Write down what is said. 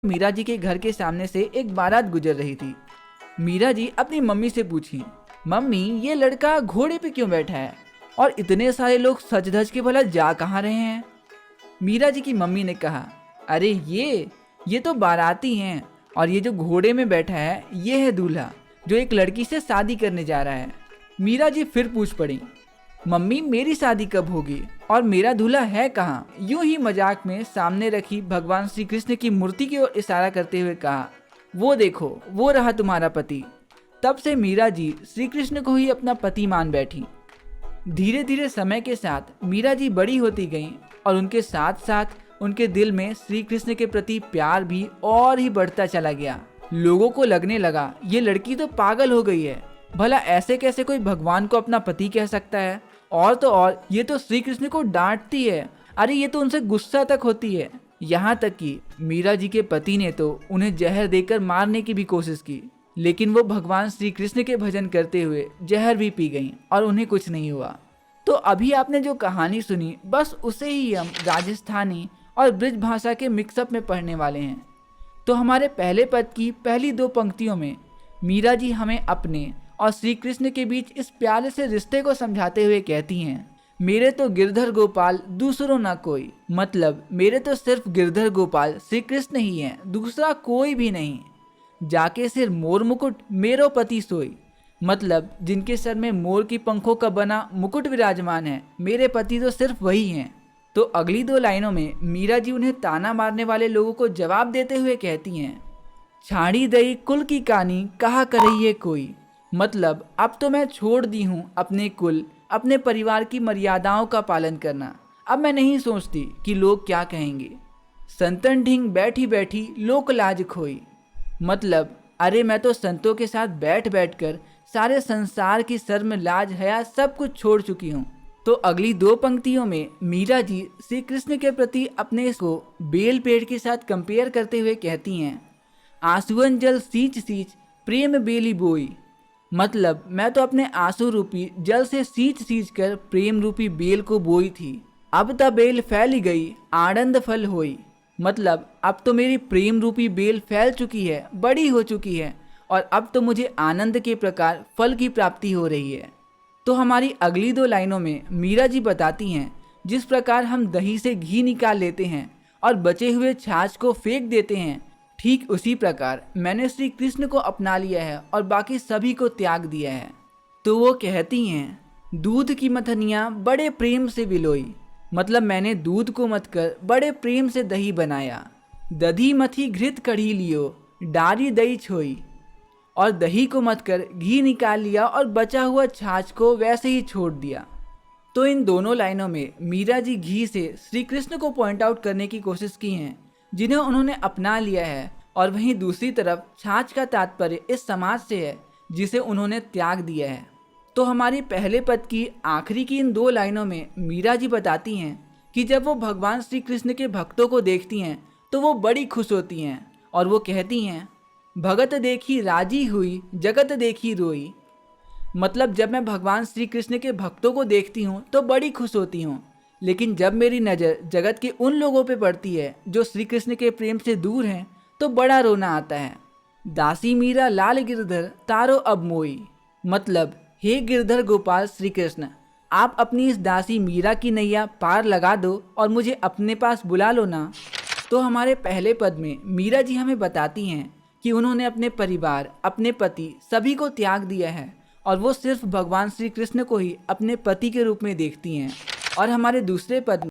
मीरा जी के घर के सामने से एक बारात गुजर रही थी। मीरा जी अपनी मम्मी से पूछी, मम्मी ये लड़का घोड़े पे क्यों बैठा है और इतने सारे लोग सज धज के भला जा कहाँ रहे हैं। मीरा जी की मम्मी ने कहा, अरे ये तो बाराती हैं और ये जो घोड़े में बैठा है ये है दूल्हा जो एक लड़की से शादी करने जा रहा है। मीरा जी फिर पूछ पड़ी, मम्मी मेरी शादी कब होगी और मेरा दूल्हा है कहाँ। यूं ही मजाक में सामने रखी भगवान श्री कृष्ण की मूर्ति की ओर इशारा करते हुए कहा, वो देखो वो रहा तुम्हारा पति। तब से मीरा जी श्री कृष्ण को ही अपना पति मान बैठी। धीरे धीरे समय के साथ मीरा जी बड़ी होती गईं और उनके साथ साथ उनके दिल में श्री कृष्ण के प्रति प्यार भी और ही बढ़ता चला गया। लोगों को लगने लगा ये लड़की तो पागल हो गई है, भला ऐसे कैसे कोई भगवान को अपना पति कह सकता है। और तो और ये तो श्री कृष्ण को डांटती है, अरे ये तो उनसे गुस्सा तक होती है। यहाँ तक कि मीरा जी के पति ने तो उन्हें जहर देकर मारने की भी कोशिश की, लेकिन वो भगवान श्री कृष्ण के भजन करते हुए जहर भी पी गईं और उन्हें कुछ नहीं हुआ। तो अभी आपने जो कहानी सुनी बस उसे ही हम राजस्थानी और ब्रिज भाषा के मिक्सअप में पढ़ने वाले हैं। तो हमारे पहले पद की पहली दो पंक्तियों में मीरा जी हमें अपने और श्री कृष्ण के बीच इस प्यारे से रिश्ते को समझाते हुए कहती हैं, मेरे तो गिरधर गोपाल दूसरों ना कोई। मतलब मेरे तो सिर्फ गिरधर गोपाल श्री कृष्ण ही हैं, दूसरा कोई भी नहीं। जाके सिर मोर मुकुट मेरो पति सोई। मतलब जिनके सर में मोर की पंखों का बना मुकुट विराजमान है, मेरे पति तो सिर्फ वही हैं। तो अगली दो लाइनों में मीरा जी उन्हें ताना मारने वाले लोगों को जवाब देते हुए कहती हैं, छाड़ी दई कुल की कहानी कहा करइए कोई। मतलब अब तो मैं छोड़ दी हूँ अपने कुल अपने परिवार की मर्यादाओं का पालन करना। अब मैं नहीं सोचती कि लोग क्या कहेंगे। संतन ढींग बैठी बैठी लोक लाज खोई। मतलब अरे मैं तो संतों के साथ बैठ बैठ कर सारे संसार की शर्म लाज हया सब कुछ छोड़ चुकी हूँ। तो अगली दो पंक्तियों में मीरा जी श्री कृष्ण के प्रति अपने इसको बेल पेड़ के साथ कंपेयर करते हुए कहती हैं, आंसुअन जल सींच सींच प्रेम बेली बोई। मतलब मैं तो अपने आंसू रूपी जल से सींच सींच कर प्रेम रूपी बेल को बोई थी, अब ता बेल फैल गई आनंद फल होई। मतलब अब तो मेरी प्रेम रूपी बेल फैल चुकी है, बड़ी हो चुकी है और अब तो मुझे आनंद के प्रकार फल की प्राप्ति हो रही है। तो हमारी अगली दो लाइनों में मीरा जी बताती हैं, जिस प्रकार हम दही से घी निकाल लेते हैं और बचे हुए छाछ को फेंक देते हैं, ठीक उसी प्रकार मैंने श्री कृष्ण को अपना लिया है और बाकी सभी को त्याग दिया है। तो वो कहती हैं, दूध की मथनियाँ बड़े प्रेम से विलोई। मतलब मैंने दूध को मथ कर बड़े प्रेम से दही बनाया। दधी मथी घृत कढ़ी लियो डारी दही छोई। और दही को मथ कर घी निकाल लिया और बचा हुआ छाछ को वैसे ही छोड़ दिया। तो इन दोनों लाइनों में मीरा जी घी से श्री कृष्ण को पॉइंट आउट करने की कोशिश की हैं, जिन्हें उन्होंने अपना लिया है, और वहीं दूसरी तरफ छाछ का तात्पर्य इस समाज से है जिसे उन्होंने त्याग दिया है। तो हमारी पहले पद की आखिरी की इन दो लाइनों में मीरा जी बताती हैं कि जब वो भगवान श्री कृष्ण के भक्तों को देखती हैं तो वो बड़ी खुश होती हैं और वो कहती हैं, भगत देखी राजी हुई जगत देखी रोई। मतलब जब मैं भगवान श्री कृष्ण के भक्तों को देखती हूँ तो बड़ी खुश होती हूँ, लेकिन जब मेरी नज़र जगत के उन लोगों पे पड़ती है जो श्री कृष्ण के प्रेम से दूर हैं तो बड़ा रोना आता है। दासी मीरा लाल गिरधर तारो अब मोई। मतलब हे गिरधर गोपाल श्री कृष्ण, आप अपनी इस दासी मीरा की नैया पार लगा दो और मुझे अपने पास बुला लो ना। तो हमारे पहले पद में मीरा जी हमें बताती हैं कि उन्होंने अपने परिवार अपने पति सभी को त्याग दिया है और वो सिर्फ भगवान श्री कृष्ण को ही अपने पति के रूप में देखती हैं। और हमारे दूसरे पद